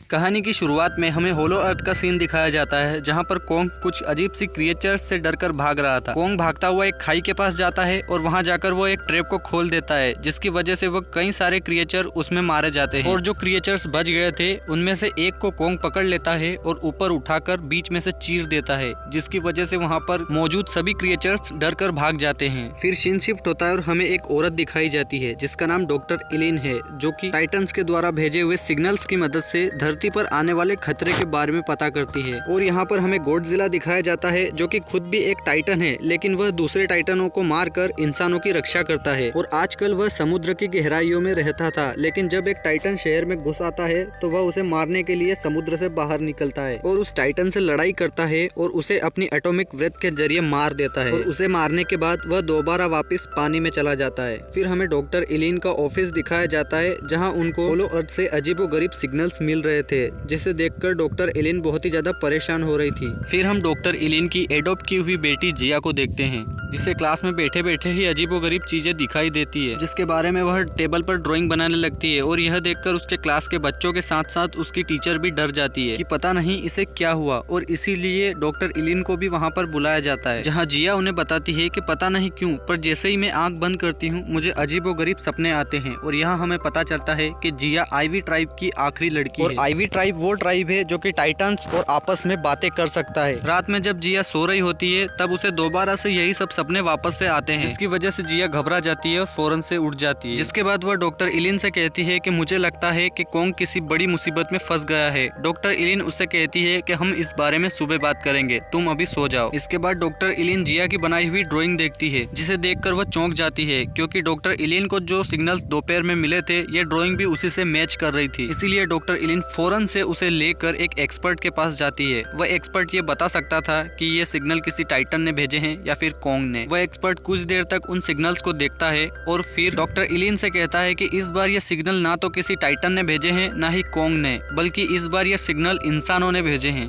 कहानी की शुरुआत में हमें होलो अर्थ का सीन दिखाया जाता है, जहां पर कोंग कुछ अजीब सी क्रिएचर्स से डरकर भाग रहा था। कोंग भागता हुआ एक खाई के पास जाता है और वहां जाकर वो एक ट्रैप को खोल देता है, जिसकी वजह से वो कई सारे क्रिएचर उसमें मारे जाते हैं। और जो क्रिएचर्स बच गए थे उनमें से एक को कोंग पकड़ लेता है और ऊपर उठाकर बीच में से चीर देता है, जिसकी वजह से वहाँ पर मौजूद सभी क्रिएचर्स डरकर भाग जाते हैं। फिर सीन शिफ्ट होता है और हमें एक औरत दिखाई जाती है जिसका नाम डॉक्टर इलिन है, जो कि टाइटन्स के द्वारा भेजे हुए सिग्नल्स की मदद से धरती पर आने वाले खतरे के बारे में पता करती है। और यहाँ पर हमें गॉडजिला दिखाया जाता है, जो कि खुद भी एक टाइटन है, लेकिन वह दूसरे टाइटनों को मारकर इंसानों की रक्षा करता है। और आजकल वह समुद्र की गहराइयों में रहता था, लेकिन जब एक टाइटन शहर में घुस आता है तो वह उसे मारने के लिए समुद्र से बाहर निकलता है और उस टाइटन से लड़ाई करता है और उसे अपनी एटॉमिक ब्रेथ के जरिए मार देता है। और उसे मारने के बाद वह दोबारा वापस पानी में चला जाता है। फिर हमें डॉक्टर इलिन का ऑफिस दिखाया जाता है, जहाँ उनको होलो अर्थ से अजीबोगरीब सिग्नल्स मिल रहे थे, जिसे देखकर डॉक्टर इलिन बहुत ही ज्यादा परेशान हो रही थी। फिर हम डॉक्टर इलिन की एडॉप्ट की हुई बेटी जिया को देखते हैं, जिसे क्लास में बैठे बैठे ही अजीबोगरीब चीजें दिखाई देती है, जिसके बारे में वह टेबल पर ड्राइंग बनाने लगती है। और यह देखकर उसके क्लास के बच्चों के साथ साथ उसकी टीचर भी डर जाती है कि पता नहीं इसे क्या हुआ, और इसीलिए डॉक्टर इलिन को भी वहाँ पर बुलाया जाता है, जहाँ जिया उन्हें बताती है कि पता नहीं क्यों, पर जैसे ही मैं आंख बंद करती हूँ मुझे अजीबोगरीब सपने आते हैं। और यहाँ हमें पता चलता है कि जिया आईवी ट्राइब की आखिरी लड़की है। आईवी ट्राइब वो ट्राइब है जो कि टाइटन्स और आपस में बातें कर सकता है। रात में जब जिया सो रही होती है तब उसे दोबारा से यही सब सपने वापस से आते हैं, जिसकी वजह से जिया घबरा जाती है और फौरन से उठ जाती है। जिसके बाद वह डॉक्टर इलिन से कहती है कि मुझे लगता है कि कोंग किसी बड़ी मुसीबत में फंस गया है। डॉक्टर इलिन उससे कहती है कि हम इस बारे में सुबह बात करेंगे, तुम अभी सो जाओ। इसके बाद डॉक्टर इलिन जिया की बनाई हुई ड्राइंग देखती है, जिसे देखकर वह चौंक जाती है, क्योंकि डॉक्टर इलिन को जो सिग्नल्स दोपहर में मिले थे ये ड्राइंग भी उसी से मैच कर रही थी। इसीलिए डॉक्टर इलिन फौरन से उसे लेकर एक एक्सपर्ट के पास जाती है। वह एक्सपर्ट ये बता सकता था कि ये सिग्नल किसी टाइटन ने भेजे हैं या फिर कोंग ने। वह एक्सपर्ट कुछ देर तक उन सिग्नल्स को देखता है और फिर डॉक्टर इलिन से कहता है कि इस बार ये सिग्नल ना तो किसी टाइटन ने भेजे हैं ना ही कोंग ने, बल्कि इस बार ये सिग्नल इंसानों ने भेजे हैं।